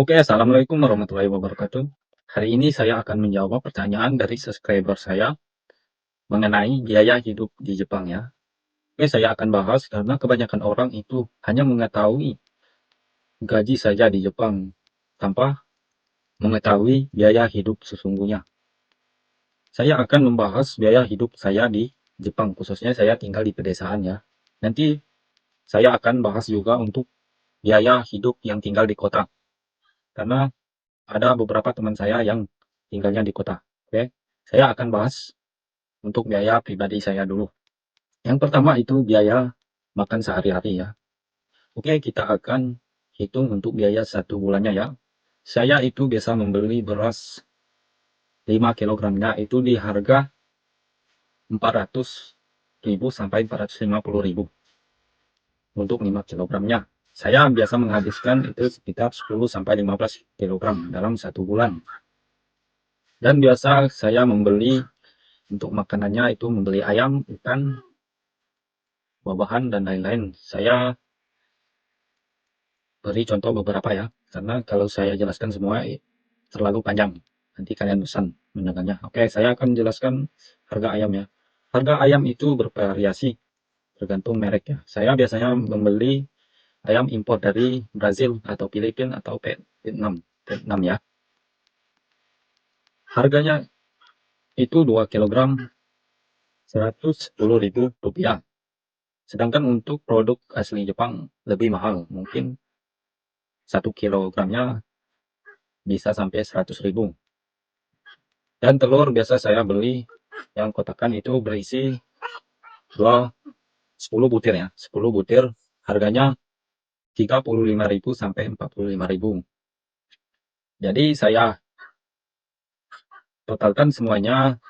Oke, assalamualaikum warahmatullahi wabarakatuh. Hari ini saya akan menjawab pertanyaan dari subscriber saya mengenai biaya hidup di Jepang ya. Oke, saya akan bahas karena kebanyakan orang itu hanya mengetahui gaji saja di Jepang tanpa mengetahui biaya hidup sesungguhnya. Saya akan membahas biaya hidup saya di Jepang, khususnya saya tinggal di pedesaan ya. Nanti saya akan bahas juga untuk biaya hidup yang tinggal di kota, karena ada beberapa teman saya yang tinggalnya di kota. Oke, saya akan bahas untuk biaya pribadi saya dulu. Yang pertama itu biaya makan sehari-hari ya. Oke, kita akan hitung untuk biaya satu bulannya ya. Saya itu biasa membeli beras 5 kilogramnya itu di harga 400.000 sampai 450.000 untuk 5 kilogramnya. Saya biasa menghabiskan itu sekitar 10 sampai 15 kilogram dalam satu bulan. Dan biasa saya membeli untuk makanannya itu membeli ayam, ikan, buah-buahan dan lain-lain. Saya beri contoh beberapa ya, karena kalau saya jelaskan semua terlalu panjang. Nanti kalian bosan mendengarnya. Oke, saya akan jelaskan harga ayam ya. Harga ayam itu bervariasi tergantung merek ya. Saya biasanya membeli ayam impor dari Brazil atau Filipina atau Vietnam. Vietnam ya. Harganya itu 2 kilogram 110.000 rupiah. Sedangkan untuk produk asli Jepang lebih mahal. Mungkin 1 kilogramnya bisa sampai 100.000. Dan telur biasa saya beli yang kotakan itu berisi 10 butir ya. 10 butir harganya 35.000 sampai 45.000. Jadi saya totalkan semuanya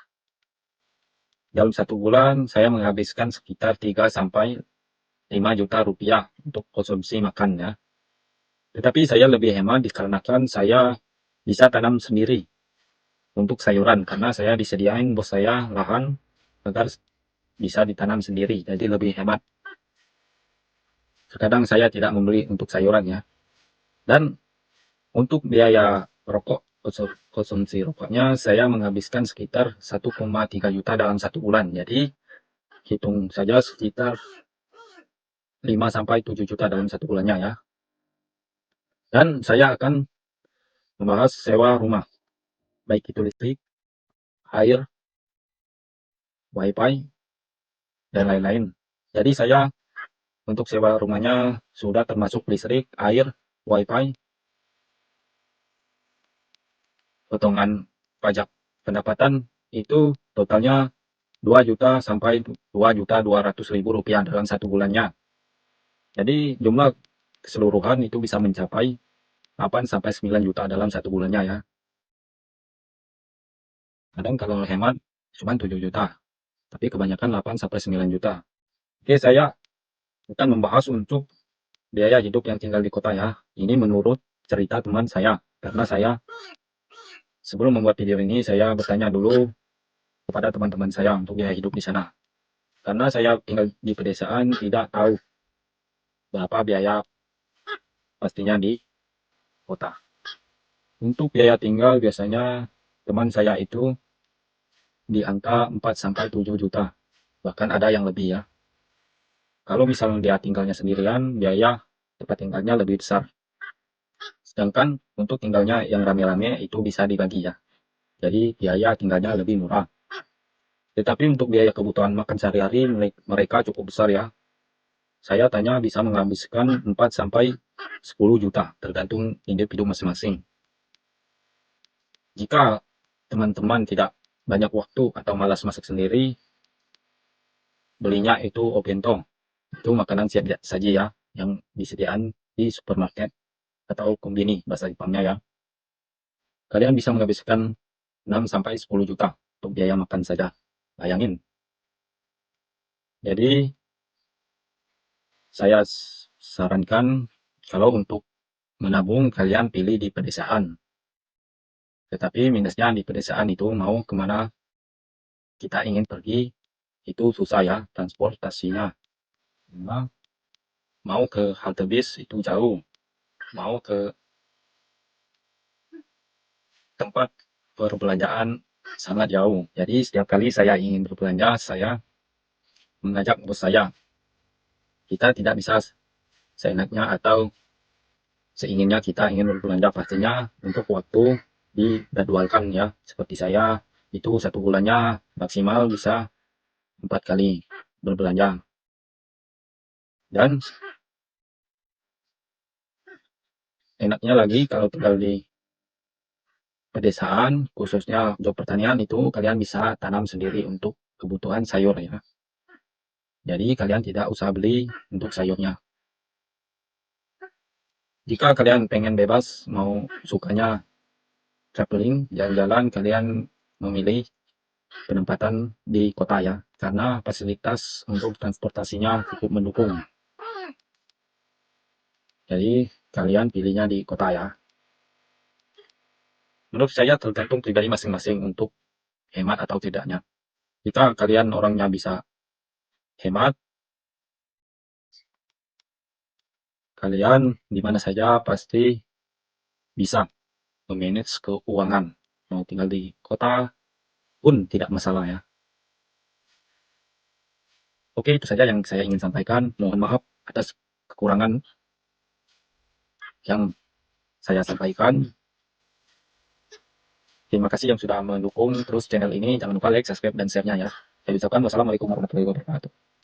dalam satu bulan saya menghabiskan sekitar 3 sampai 5 juta rupiah untuk konsumsi makan ya. Tetapi saya lebih hemat dikarenakan saya bisa tanam sendiri untuk sayuran karena saya disediain bos saya lahan agar bisa ditanam sendiri. Jadi lebih hemat. Terkadang saya tidak membeli untuk sayuran ya. Dan untuk biaya rokok, konsumsi rokoknya saya menghabiskan sekitar 1,3 juta dalam satu bulan. Jadi hitung saja sekitar 5 sampai 7 juta dalam satu bulannya ya. Dan saya akan membahas sewa rumah, baik itu listrik, air, wifi, dan lain-lain. Jadi saya untuk sewa rumahnya sudah termasuk listrik, air, wifi, potongan pajak pendapatan itu totalnya 2 juta sampai 2.200.000 rupiah dalam satu bulannya. Jadi jumlah keseluruhan itu bisa mencapai 8 sampai 9 juta dalam satu bulannya ya. Kadang kalau hemat cuma 7 juta, tapi kebanyakan 8 sampai 9 juta. Oke, saya akan membahas untuk biaya hidup yang tinggal di kota ya. Ini menurut cerita teman saya, karena saya sebelum membuat video ini saya bertanya dulu kepada teman-teman saya untuk biaya hidup di sana. Karena saya tinggal di pedesaan tidak tahu berapa biaya pastinya di kota. Untuk biaya tinggal biasanya teman saya itu di angka 4 sampai 7 juta. Bahkan ada yang lebih ya. Kalau misalnya dia tinggalnya sendirian, biaya tempat tinggalnya lebih besar. Sedangkan untuk tinggalnya yang rame-rame itu bisa dibagi ya. Jadi biaya tinggalnya lebih murah. Tetapi untuk biaya kebutuhan makan sehari-hari mereka cukup besar ya. Saya tanya bisa menghabiskan 4 sampai 10 juta tergantung individu masing-masing. Jika teman-teman tidak banyak waktu atau malas masak sendiri, belinya itu obento. Itu makanan siap saji ya, yang disediakan di supermarket atau kombini bahasa Jepangnya ya. Kalian bisa menghabiskan 6 sampai 10 juta untuk biaya makan saja. Bayangin. Jadi saya sarankan kalau untuk menabung kalian pilih di pedesaan. Tetapi minusnya di pedesaan itu mau kemana kita ingin pergi itu susah ya transportasinya. Memang mau ke halte bis itu jauh. Mau ke tempat perbelanjaan sangat jauh. Jadi setiap kali saya ingin berbelanja, saya mengajak bos saya. Kita tidak bisa seenaknya atau seinginnya kita ingin berbelanja, pastinya untuk waktu dijadwalkan ya. Seperti saya itu satu bulannya maksimal bisa 4 kali berbelanja. Dan enaknya lagi kalau tinggal di pedesaan, khususnya untuk pertanian, itu kalian bisa tanam sendiri untuk kebutuhan sayur ya. Jadi kalian tidak usah beli untuk sayurnya. Jika kalian pengen bebas, mau sukanya traveling, jalan-jalan, kalian memilih penempatan di kota ya, karena fasilitas untuk transportasinya cukup mendukung. Jadi kalian pilihnya di kota ya. Menurut saya tergantung pribadi masing-masing untuk hemat atau tidaknya. Jika kalian orangnya bisa hemat, kalian di mana saja pasti bisa memanage keuangan. Mau tinggal di kota pun tidak masalah ya. Oke, itu saja yang saya ingin sampaikan. Mohon maaf atas kekurangan yang saya sampaikan. Terima kasih yang sudah mendukung terus channel ini. Jangan lupa like, subscribe, dan share-nya ya. Saya ucapkan wassalamualaikum warahmatullahi wabarakatuh.